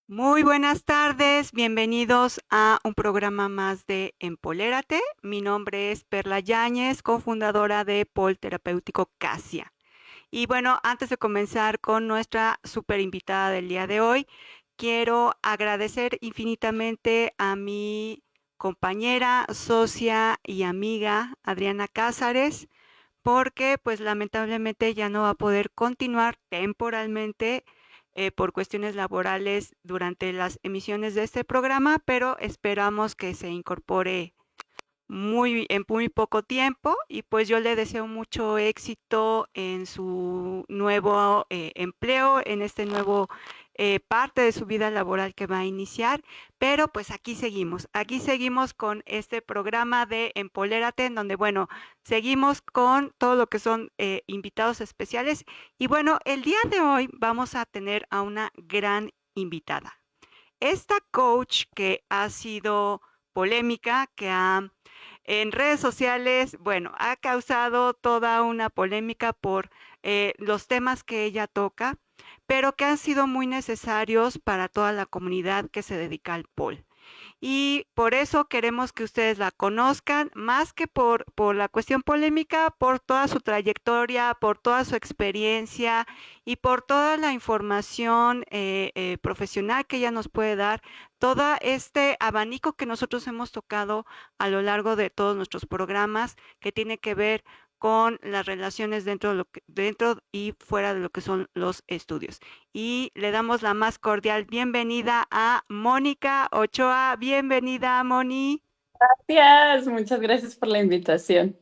Muy buenas tardes, bienvenidos a un programa más de Empolérate. Mi nombre es Perla Yáñez, cofundadora de Pol Terapéutico Casia. Y bueno, antes de comenzar con nuestra super invitada del día de hoy, quiero agradecer infinitamente a mi compañera, socia y amiga Adriana Cázares, porque pues lamentablemente ya no va a poder continuar temporalmente por cuestiones laborales durante las emisiones de este programa, pero esperamos que se incorpore en muy poco tiempo y pues yo le deseo mucho éxito en su nuevo empleo, en este nuevo parte de su vida laboral que va a iniciar, pero pues aquí seguimos con este programa de Empolérate, en donde bueno, seguimos con todo lo que son invitados especiales y bueno, el día de hoy vamos a tener a una gran invitada. Esta coach que ha sido polémica, que ha en redes sociales, bueno, ha causado toda una polémica por los temas que ella toca, pero que han sido muy necesarios para toda la comunidad que se dedica al pol. Y por eso queremos que ustedes la conozcan, más que por la cuestión polémica, por toda su trayectoria, por toda su experiencia y por toda la información profesional que ella nos puede dar, todo este abanico que nosotros hemos tocado a lo largo de todos nuestros programas, que tiene que ver con las relaciones dentro y fuera de lo que son los estudios. Y le damos la más cordial bienvenida a Mónica Ochoa. Bienvenida, Moni. Gracias, muchas gracias por la invitación.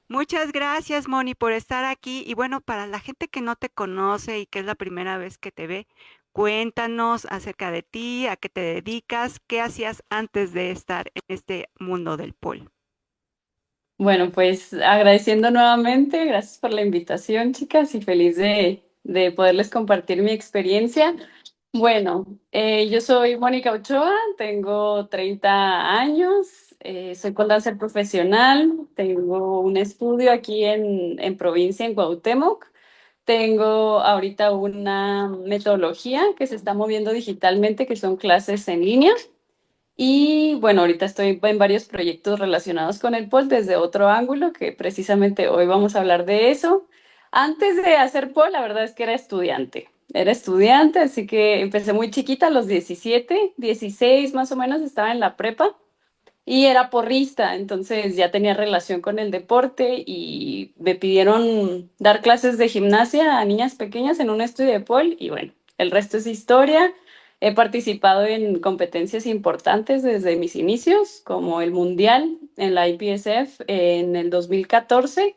Muchas gracias, Moni, por estar aquí. Y bueno, para la gente que no te conoce y que es la primera vez que te ve, cuéntanos acerca de ti, a qué te dedicas, qué hacías antes de estar en este mundo del pol. Bueno, pues agradeciendo nuevamente, gracias por la invitación, chicas, y feliz de poderles compartir mi experiencia. Bueno, yo soy Mónica Ochoa, tengo 30 años, soy pole dancer profesional, tengo un estudio aquí en provincia, en Cuauhtémoc. Tengo ahorita una metodología que se está moviendo digitalmente, que son clases en línea. Y bueno, ahorita estoy en varios proyectos relacionados con el pole desde otro ángulo, que precisamente hoy vamos a hablar de eso. Antes de hacer pole, la verdad es que era estudiante. Era estudiante, así que empecé muy chiquita, a los 17, 16 más o menos, estaba en la prepa y era porrista, entonces ya tenía relación con el deporte y me pidieron dar clases de gimnasia a niñas pequeñas en un estudio de pole y bueno, el resto es historia. He participado en competencias importantes desde mis inicios, como el Mundial en la IPSF en el 2014.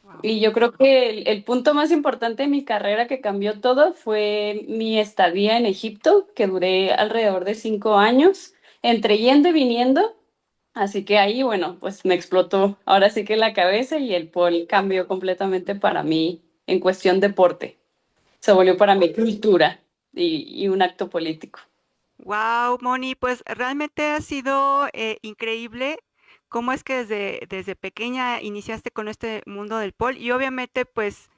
Wow. Y yo creo que el punto más importante de mi carrera que cambió todo fue mi estadía en Egipto, que duré alrededor de 5 años, entre yendo y viniendo. Así que ahí, bueno, pues me explotó ahora sí que la cabeza y el pole cambió completamente para mí en cuestión deporte. Se volvió para mí cultura y un acto político. Wow, Moni, pues realmente ha sido increíble cómo es que desde pequeña iniciaste con este mundo del pol y obviamente pues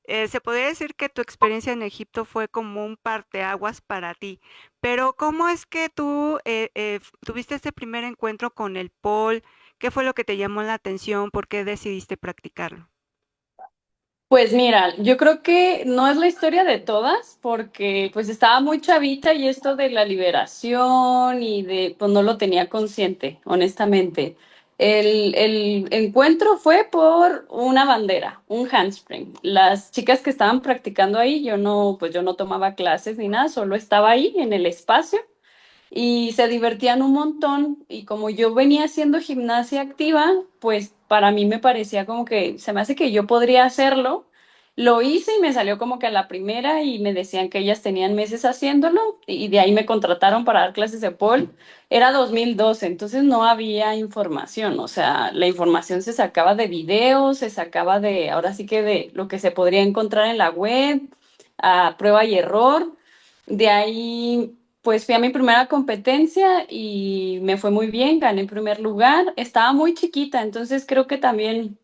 se podría decir que tu experiencia en Egipto fue como un parteaguas para ti, pero ¿cómo es que tú tuviste este primer encuentro con el pol? ¿Qué fue lo que te llamó la atención? ¿Por qué decidiste practicarlo? Pues mira, yo creo que no es la historia de todas, porque pues estaba muy chavita y esto de la liberación y pues no lo tenía consciente, honestamente. El encuentro fue por una bandera, un handspring. Las chicas que estaban practicando ahí, pues yo no tomaba clases ni nada, solo estaba ahí en el espacio y se divertían un montón y como yo venía haciendo gimnasia activa, pues para mí me parecía como que se me hace que yo podría hacerlo. Lo hice y me salió como que a la primera y me decían que ellas tenían meses haciéndolo y de ahí me contrataron para dar clases de pole. Era 2012, entonces no había información, o sea, la información se sacaba de videos, se sacaba de, ahora sí que de lo que se podría encontrar en la web, a prueba y error. De ahí, pues fui a mi primera competencia y me fue muy bien, gané en primer lugar. Estaba muy chiquita, entonces creo que también,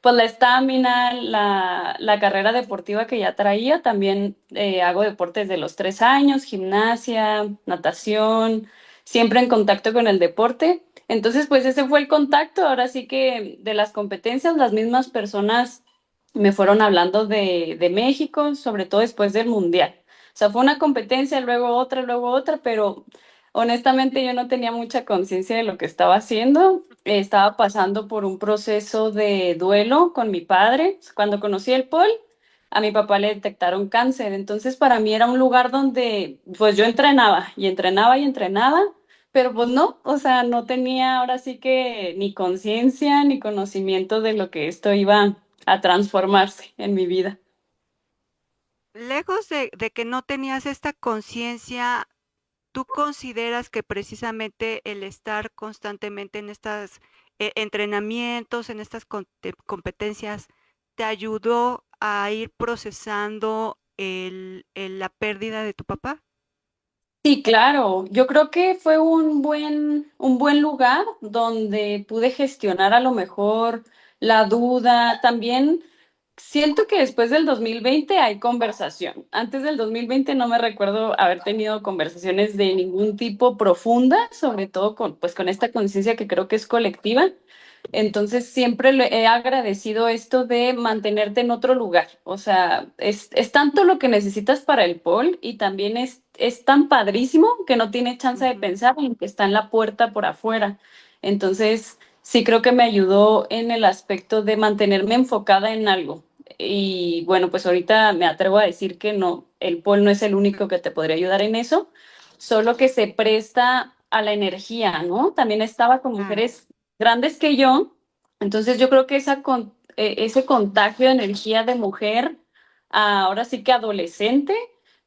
pues la estamina, la carrera deportiva que ya traía, también hago deportes de los 3 años, gimnasia, natación, siempre en contacto con el deporte. Entonces, pues ese fue el contacto. Ahora sí que de las competencias, las mismas personas me fueron hablando de México, sobre todo después del Mundial. O sea, fue una competencia, luego otra, pero honestamente yo no tenía mucha conciencia de lo que estaba haciendo. Estaba pasando por un proceso de duelo con mi padre. Cuando conocí el pol, a mi papá le detectaron cáncer. Entonces, para mí era un lugar donde, pues yo entrenaba y entrenaba y entrenaba, pero pues no, o sea, no tenía ahora sí que ni conciencia ni conocimiento de lo que esto iba a transformarse en mi vida. Lejos de que no tenías esta conciencia, ¿tú consideras que precisamente el estar constantemente en estos entrenamientos, en estas competencias, te ayudó a ir procesando la pérdida de tu papá? Sí, claro. Yo creo que fue un buen lugar donde pude gestionar a lo mejor la duda. También siento que después del 2020 hay conversación. Antes del 2020 no me recuerdo haber tenido conversaciones de ningún tipo profunda, sobre todo con, pues, con esta conciencia que creo que es colectiva. Entonces siempre le he agradecido esto de mantenerte en otro lugar. O sea, es tanto lo que necesitas para el pol y también es tan padrísimo que no tiene chance de Ujú. pensar en que está en la puerta por afuera. Entonces, sí creo que me ayudó en el aspecto de mantenerme enfocada en algo. Y bueno, pues ahorita me atrevo a decir que no, el pol no es el único que te podría ayudar en eso, solo que se presta a la energía, ¿no? También estaba con Claro. mujeres grandes que yo. Entonces yo creo que ese contagio de energía de mujer, ahora sí que adolescente,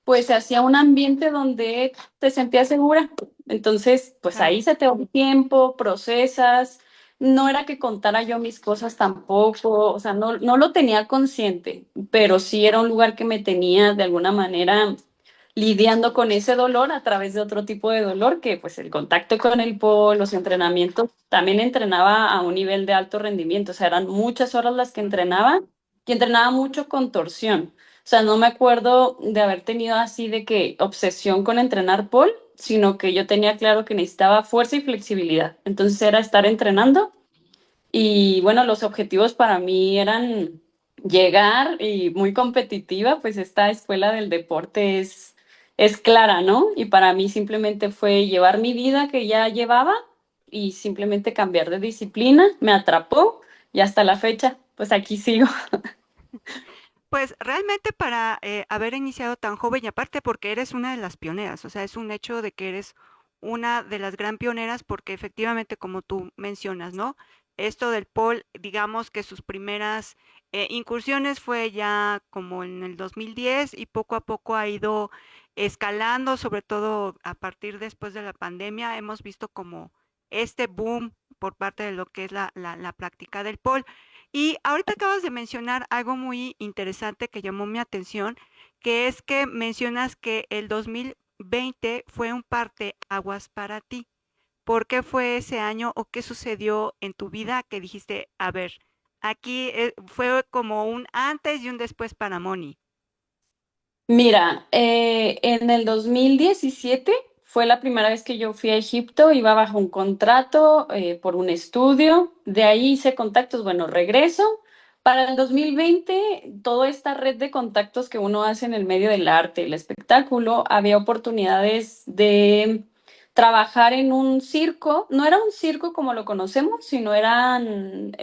pues se hacía un ambiente donde te sentías segura. Entonces, pues Claro. ahí se te va un tiempo, procesas. No era que contara yo mis cosas tampoco, o sea, no lo tenía consciente, pero sí era un lugar que me tenía de alguna manera lidiando con ese dolor a través de otro tipo de dolor, que pues el contacto con el polo, los entrenamientos, también entrenaba a un nivel de alto rendimiento, o sea, eran muchas horas las que Ujú. entrenaba y entrenaba mucho con torsión. O sea, no me acuerdo de haber tenido así de que obsesión con entrenar pole, sino que yo tenía claro que necesitaba fuerza y flexibilidad. Entonces era estar entrenando y bueno, los objetivos para mí eran llegar y muy competitiva, pues esta escuela del deporte es clara, ¿no? Y para mí simplemente fue llevar mi vida que ya llevaba y simplemente cambiar de disciplina, me atrapó y hasta la fecha, pues aquí sigo. Pues realmente para haber iniciado tan joven y aparte porque eres una de las pioneras, o sea, es un hecho de que eres una de las gran pioneras porque efectivamente, como tú mencionas, ¿no? Esto del pole, digamos que sus primeras incursiones fue ya como en el 2010 y poco a poco ha ido escalando, sobre todo a partir después de la pandemia, hemos visto como este boom por parte de lo que es la práctica del pole. Y ahorita acabas de mencionar algo muy interesante que llamó mi atención, que es que mencionas que el 2020 fue un parteaguas para ti. ¿Por qué fue ese año o qué sucedió en tu vida que dijiste, a ver, aquí fue como un antes y un después para Moni? Mira, en el 2017 fue la primera vez que yo fui a Egipto, iba bajo un contrato por un estudio, de ahí hice contactos, bueno, regreso. Para el 2020, toda esta red de contactos que uno hace en el medio del arte, el espectáculo, había oportunidades de trabajar en un circo. No era un circo como lo conocemos, sino eran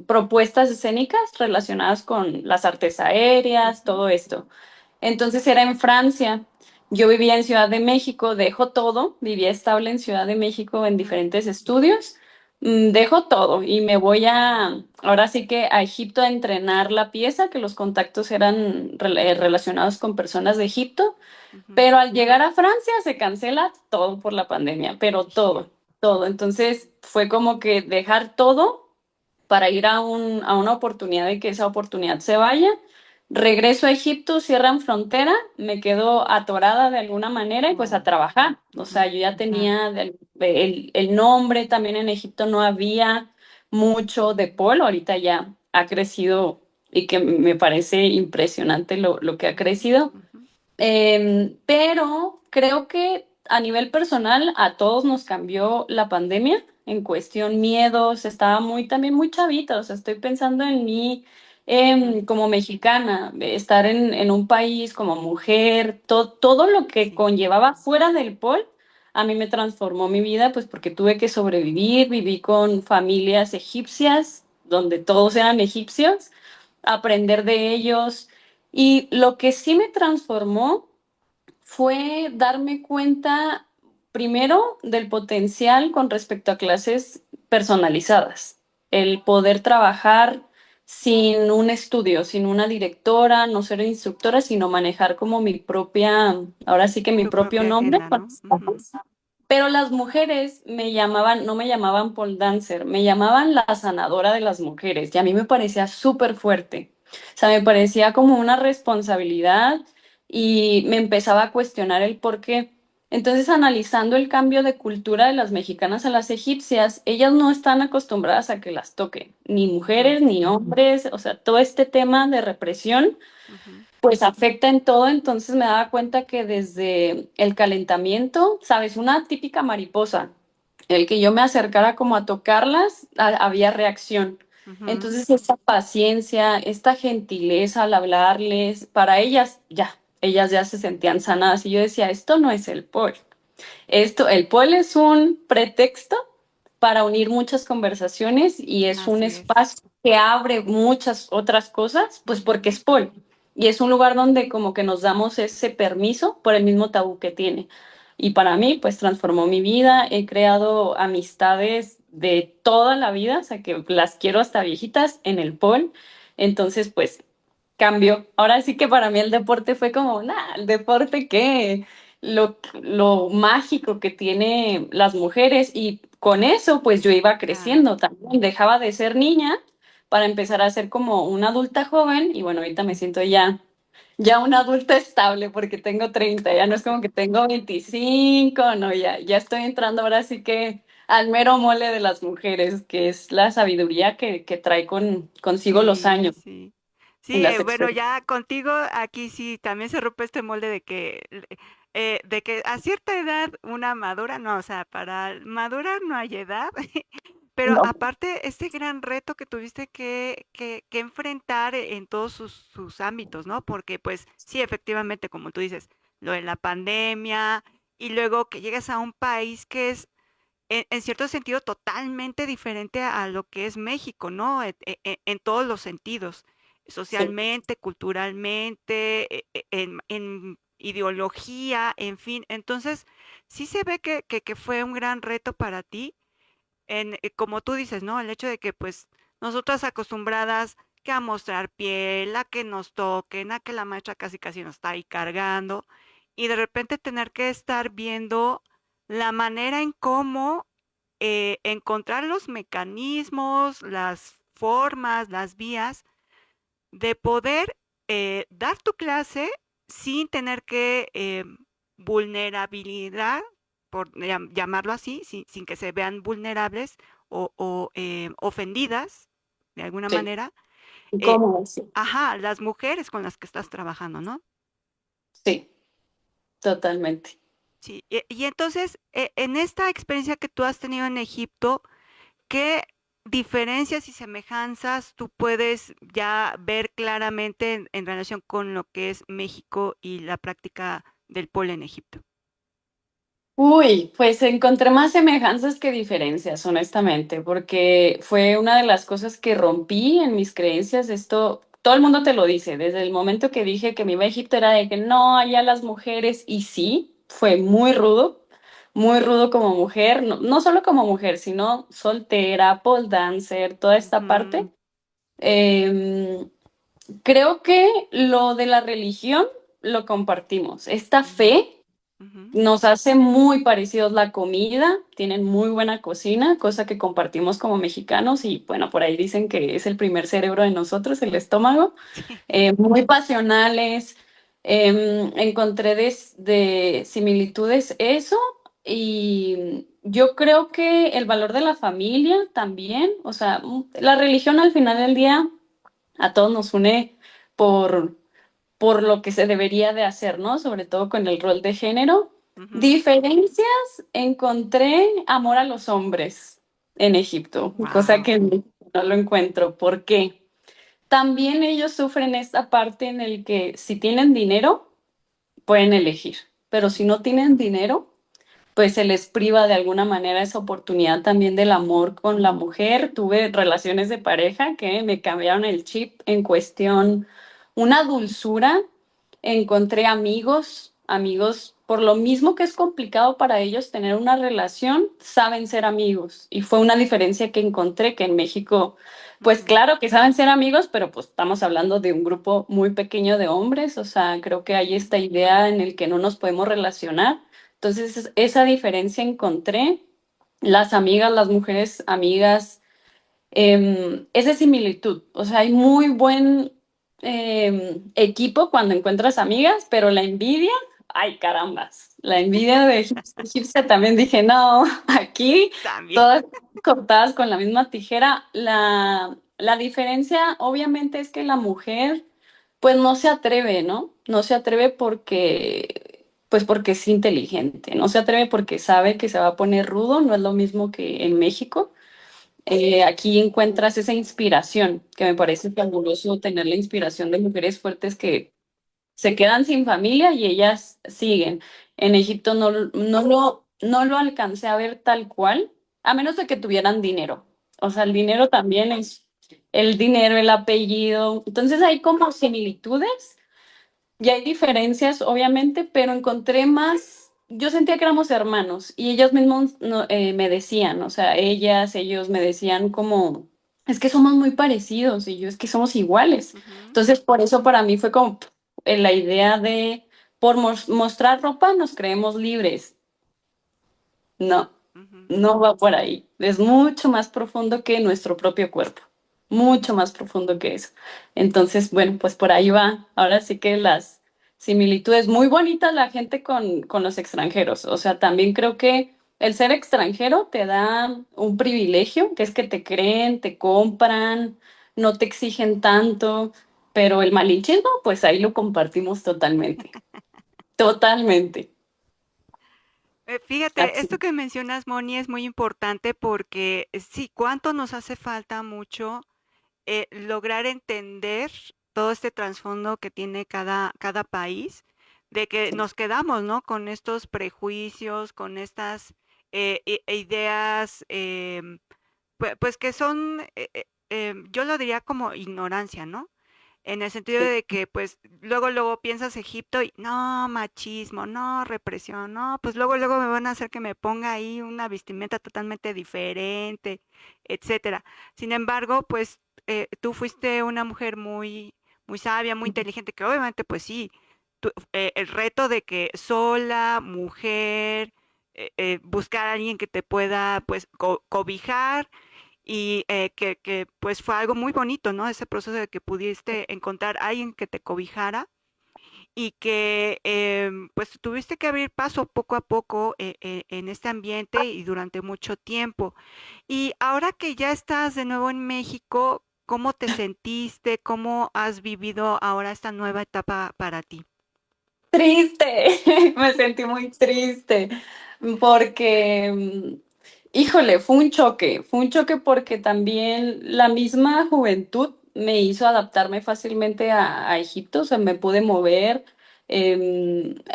propuestas escénicas relacionadas con las artes aéreas, Ujú. todo esto. Entonces era en Francia. Yo vivía en Ciudad de México, dejo todo, vivía estable en Ciudad de México en Ujú. diferentes estudios, dejo todo y me voy ahora sí que a Egipto a entrenar la pieza, que los contactos eran relacionados con personas de Egipto, Ujú. pero al llegar a Francia se cancela todo por la pandemia, pero Híjole. todo, todo. Entonces fue como que dejar todo para ir a una oportunidad y que esa oportunidad se vaya. Regreso a Egipto, cierran frontera, me quedo atorada de alguna manera y pues a Oh, trabajar. O sea, ujú, yo ya claro. tenía el nombre, también en Egipto no había mucho de polo, ahorita ya ha crecido y que me parece impresionante lo que ha Ujú, crecido. ujú. Pero creo que a nivel personal a todos nos cambió la pandemia en cuestión miedos, estaba también muy chavita, o sea, estoy pensando en mí Ujú. como mexicana, estar en un país como mujer, todo lo que Sí, conllevaba fuera del pol, a mí me transformó mi vida, pues porque tuve que sobrevivir, viví con familias egipcias, donde todos eran egipcios, aprender de ellos. Y lo que sí me transformó fue darme cuenta primero del potencial con respecto a clases personalizadas, el poder trabajar sin un estudio, sin una directora, no ser instructora, sino manejar como mi propia, ahora sí que mi tu propio propia nombre. agenda, ¿no? Ujú. Pero las mujeres me llamaban, no me llamaban pole dancer, me llamaban la sanadora de las mujeres y a mí me parecía súper fuerte. O sea, me parecía como una responsabilidad y me empezaba a cuestionar el por qué. Entonces, analizando el cambio de cultura de las mexicanas a las egipcias, ellas no están acostumbradas a que las toquen, ni Ujú, mujeres ni hombres, o sea, todo este tema de represión ujú. pues afecta en todo, entonces me daba cuenta que desde el calentamiento, sabes, una típica mariposa, el que yo me acercara como a tocarlas, había reacción. Ujú. Entonces, esta paciencia, esta gentileza al hablarles, para ellas ya se sentían sanadas y yo decía, esto no es el pol. El pol es un pretexto para unir muchas conversaciones y es un Así es. espacio que abre muchas otras cosas, pues porque Ujú. es pol. Y es un lugar donde como que nos damos ese permiso por el mismo tabú que tiene. Y para mí, pues transformó mi vida. He creado amistades de toda la vida, o sea, que las quiero hasta viejitas en el pol. Entonces, pues cambió. Ahora sí que para mí el deporte fue como, nah, el deporte qué, lo mágico que tiene las mujeres y con eso pues yo iba Claro. creciendo también, dejaba de ser niña para empezar a ser como una adulta joven y bueno, ahorita me siento ya una adulta estable porque tengo 30 ya no es como que tengo 25 no, ya estoy entrando ahora sí que al mero mole de las mujeres, que es la sabiduría que trae consigo los Sí, años sí. y Sí, las bueno, experiencias. ya contigo aquí sí también se rompe este molde de que a cierta edad una madura, no, o sea, para madurar no hay edad, pero No, aparte este gran reto que tuviste que enfrentar en todos sus ámbitos, ¿no? Porque pues sí, efectivamente, como tú dices, lo de la pandemia y luego que llegas a un país que es en cierto sentido totalmente diferente a lo que es México, ¿no? En todos los sentidos, sí. socialmente, culturalmente, en ideología, en fin. Entonces, sí se ve que fue un gran reto para ti, como tú dices, ¿no? El hecho de que pues nosotras acostumbradas que a mostrar piel, a que nos toquen, a que la maestra casi casi nos está ahí cargando, y de repente tener que estar viendo la manera en cómo encontrar los mecanismos, las formas, las vías de poder dar tu clase sin tener que vulnerabilidad, por llamarlo así, sin que se vean vulnerables o ofendidas de alguna Sí, manera, eh, ¿cómo? Sí, ajá, las mujeres con las que estás trabajando, ¿no? sí, totalmente. Sí, y entonces, en esta experiencia que tú has tenido en Egipto, ¿qué diferencias y semejanzas tú puedes ya ver claramente en relación con lo que es México y la práctica del polo en Egipto? Uy, pues encontré más semejanzas que diferencias, honestamente, porque fue una de las cosas que rompí en mis creencias. Esto, todo el mundo te lo dice, desde el momento que dije que me iba a Egipto era de que no, allá las mujeres, y sí, fue muy rudo, muy rudo como mujer, no, no solo como mujer, sino soltera, pole dancer, toda esta parte. Ujú, Em, Creo que lo de la religión lo compartimos. Esta ujú, fe ujú. nos hace muy parecidos la comida, tienen muy buena cocina, cosa que compartimos como mexicanos y bueno, por ahí dicen que es el primer cerebro de nosotros, el estómago. Sí. Muy pasionales. Encontré de similitudes eso y yo creo que el valor de la familia también, o sea, la religión al final del día a todos nos une por, por lo que se debería de hacer, ¿no? Sobre todo con el rol de género. Ujú. Diferencias, encontré amor a los hombres en Egipto, cosa Wow. que no lo encuentro. ¿Por qué? También ellos sufren esta parte en el que si tienen dinero, pueden elegir, pero si no tienen dinero, pues se les priva de alguna manera esa oportunidad también del amor con la mujer. Tuve relaciones de pareja que me cambiaron el chip en cuestión, una dulzura. Encontré amigos, amigos, por lo mismo que es complicado para ellos tener una relación, saben ser amigos. Y fue una diferencia que encontré que en México, pues Ujú, claro que saben ser amigos, pero pues estamos hablando de un grupo muy pequeño de hombres, o sea, creo que hay esta idea en el que no nos podemos relacionar. Entonces, esa diferencia encontré. Las amigas, las mujeres amigas, esa similitud. O sea, hay muy buen equipo cuando encuentras amigas, pero la envidia, ay carambas. La envidia de egipcia también dije, no, aquí también. todas cortadas con la misma tijera. La diferencia, obviamente, es que la mujer, pues no se atreve, ¿no? No se atreve pues porque es inteligente, no se atreve porque sabe que se va a poner rudo, no es lo mismo que en México. Aquí encuentras esa inspiración, que me parece fabuloso tener la inspiración de mujeres fuertes que se quedan sin familia y ellas siguen. En Egipto no lo alcancé a ver tal cual, a menos de que tuvieran dinero. O sea, el Ujú, dinero también es el dinero, el apellido. Entonces hay como similitudes y hay diferencias, obviamente, pero encontré más, yo sentía que éramos hermanos y ellos mismos me decían, o sea, ellos me decían como, es que somos muy parecidos y yo es que somos iguales. ujú, Entonces, por eso para mí fue como la idea de, por mostrar ropa nos creemos libres. No, ujú. no va por ahí. Es mucho más profundo que nuestro propio cuerpo. Mucho más profundo que eso. Entonces, bueno, pues por ahí va. Ahora sí que las similitudes. Muy bonitas la gente con los extranjeros. O sea, también creo que el ser extranjero te da un privilegio, que es que te creen, te compran, no te exigen tanto. Pero el malinchismo, pues ahí lo compartimos totalmente. Totalmente. Fíjate, Así. esto que mencionas, Moni, es muy importante porque sí, cuánto nos hace falta mucho lograr entender todo este trasfondo que tiene cada país, de que nos quedamos, ¿no? Con estos prejuicios, con estas ideas, pues que son, yo lo diría como ignorancia, ¿no? En el sentido Sí. de que, pues, luego piensas Egipto y no, machismo, no, represión, no, pues luego me van a hacer que me ponga ahí una vestimenta totalmente diferente, etcétera. Sin embargo, pues, tú fuiste una mujer muy sabia, muy inteligente, que obviamente, pues sí, el reto de que sola, mujer, buscar a alguien que te pueda, pues, cobijar y pues fue algo muy bonito, ¿no? Ese proceso de que pudiste encontrar a alguien que te cobijara y que pues tuviste que abrir paso poco a poco en este ambiente y durante mucho tiempo. Y ahora que ya estás de nuevo en México, ¿cómo te sentiste? ¿Cómo has vivido ahora esta nueva etapa para ti? Triste, me sentí muy triste porque, híjole, fue un choque porque también la misma juventud me hizo adaptarme fácilmente a Egipto, o sea, me pude mover,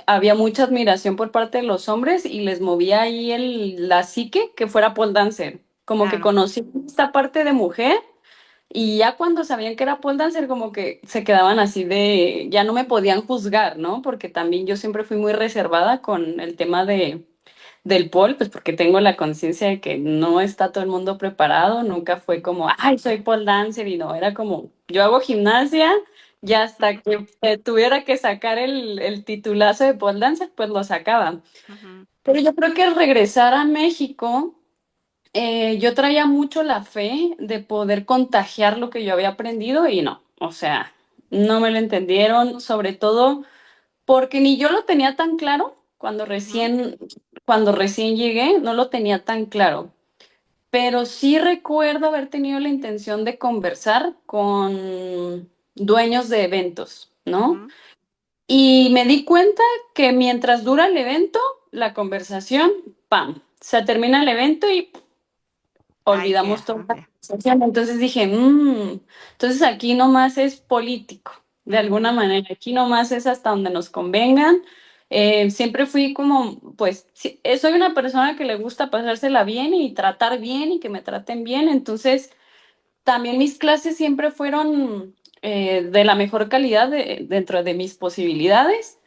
había mucha admiración por parte de los hombres y les movía ahí la psique que fuera pole dancer, como que Claro. conocí esta parte de mujer y ya cuando sabían que era pole dancer, como que se quedaban así de, ya no me podían juzgar, ¿no? Porque también yo siempre fui muy reservada con el tema del pole, pues porque tengo la conciencia de que no está todo el mundo preparado, nunca fue como, ay, soy pole dancer y no, era como, yo hago gimnasia y hasta que tuviera que sacar el titulazo de pole dancer, pues lo sacaba. Ujú, Pero yo creo que al regresar a México, yo traía mucho la fe de poder contagiar lo que yo había aprendido y no, o sea, no me lo entendieron, sobre todo porque ni yo lo tenía tan claro ujú, cuando recién llegué, no lo tenía tan claro, pero sí recuerdo haber tenido la intención de conversar con dueños de eventos, ¿no? ujú. Y me di cuenta que mientras dura el evento, la conversación, ¡pam! Se termina el evento y Ahí olvidamos queda. toda la Ok. conversación. Entonces dije, entonces aquí nomás es político, de alguna Ujú, manera. Aquí nomás es hasta donde nos convengan. Siempre fui como, pues, soy una persona que le gusta pasársela bien y tratar bien y que me traten bien. Entonces, también mis clases siempre fueron de la mejor calidad dentro de mis posibilidades.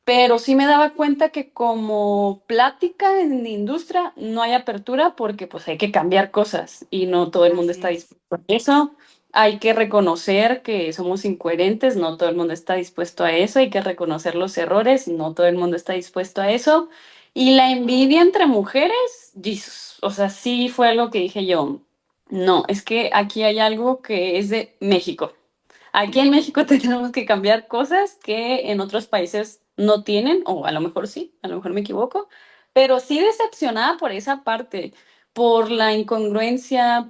Pero sí me daba cuenta que como plática en la industria no hay apertura porque pues hay que cambiar cosas y no todo el mundo así está es. dispuesto a eso. Hay que reconocer que somos incoherentes, no todo el mundo está dispuesto a eso. Hay que reconocer los errores, no todo el mundo está dispuesto a eso. Y la envidia entre mujeres, Jesus, o sea, sí fue algo que dije yo, no, es que aquí hay algo que es de México. Aquí en México tenemos que cambiar cosas que en otros países no tienen, o a lo mejor sí, a lo mejor me equivoco, pero sí decepcionada por esa parte, por la incongruencia,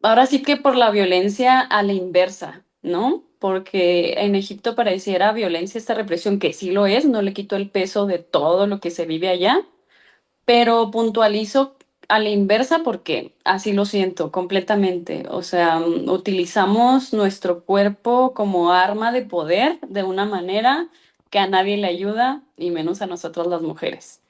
ahora sí que por la violencia a la inversa, ¿no? Porque en Egipto pareciera violencia esta represión, que sí lo es, no le quito el peso de todo lo que se vive allá, pero puntualizo a la inversa porque así lo siento completamente. O sea, utilizamos nuestro cuerpo como arma de poder de una manera que a nadie le ayuda y menos a nosotras las mujeres.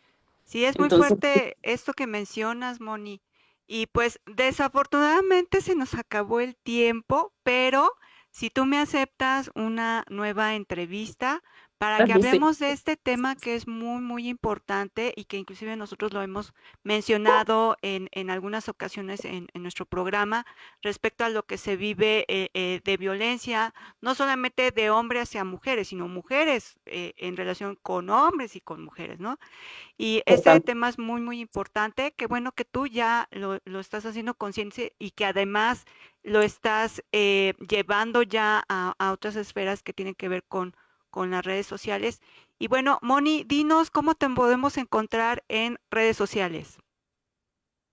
Sí, es muy Entonces, fuerte esto que mencionas, Moni. Y pues desafortunadamente se nos acabó el tiempo, pero si tú me aceptas una nueva entrevista para que sí, hablemos de este tema que es muy, muy importante y que inclusive nosotros lo hemos mencionado en algunas ocasiones en nuestro programa respecto a lo que se vive de violencia, no solamente de hombres hacia mujeres, sino mujeres en relación con hombres y con mujeres, ¿no? Y este total. tema es muy, muy importante. Qué bueno que tú ya lo estás haciendo conciencia y que además lo estás llevando ya a otras esferas que tienen que ver con las redes sociales. Y bueno, Moni, dinos cómo te podemos encontrar en redes sociales.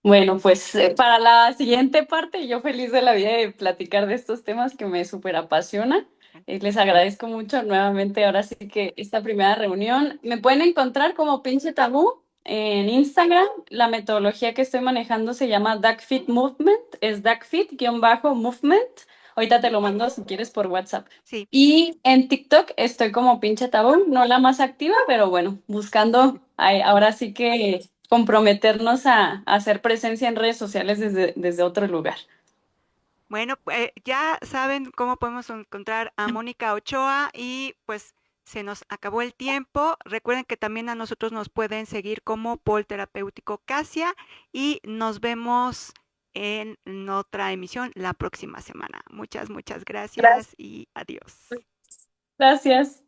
Bueno, pues para la siguiente parte, yo feliz de la vida de platicar de estos temas que me súper apasiona. Les agradezco mucho nuevamente, ahora sí que esta primera reunión. Me pueden encontrar como Pinche Tabú en Instagram. La metodología que estoy manejando se llama Duck Fit Movement, es Duck Fit-Movement. Ahorita te lo mando si quieres por WhatsApp. Sí. Y en TikTok estoy como Pinche Tabú, no la más activa, pero bueno, buscando ahora sí que comprometernos a hacer presencia en redes sociales desde otro lugar. Bueno, ya saben cómo podemos encontrar a Mónica Ochoa y pues se nos acabó el tiempo. Recuerden que también a nosotros nos pueden seguir como Pol Terapéutico Casia y nos vemos en otra emisión la próxima semana. Muchas, muchas Gracias. gracias y adiós. Gracias.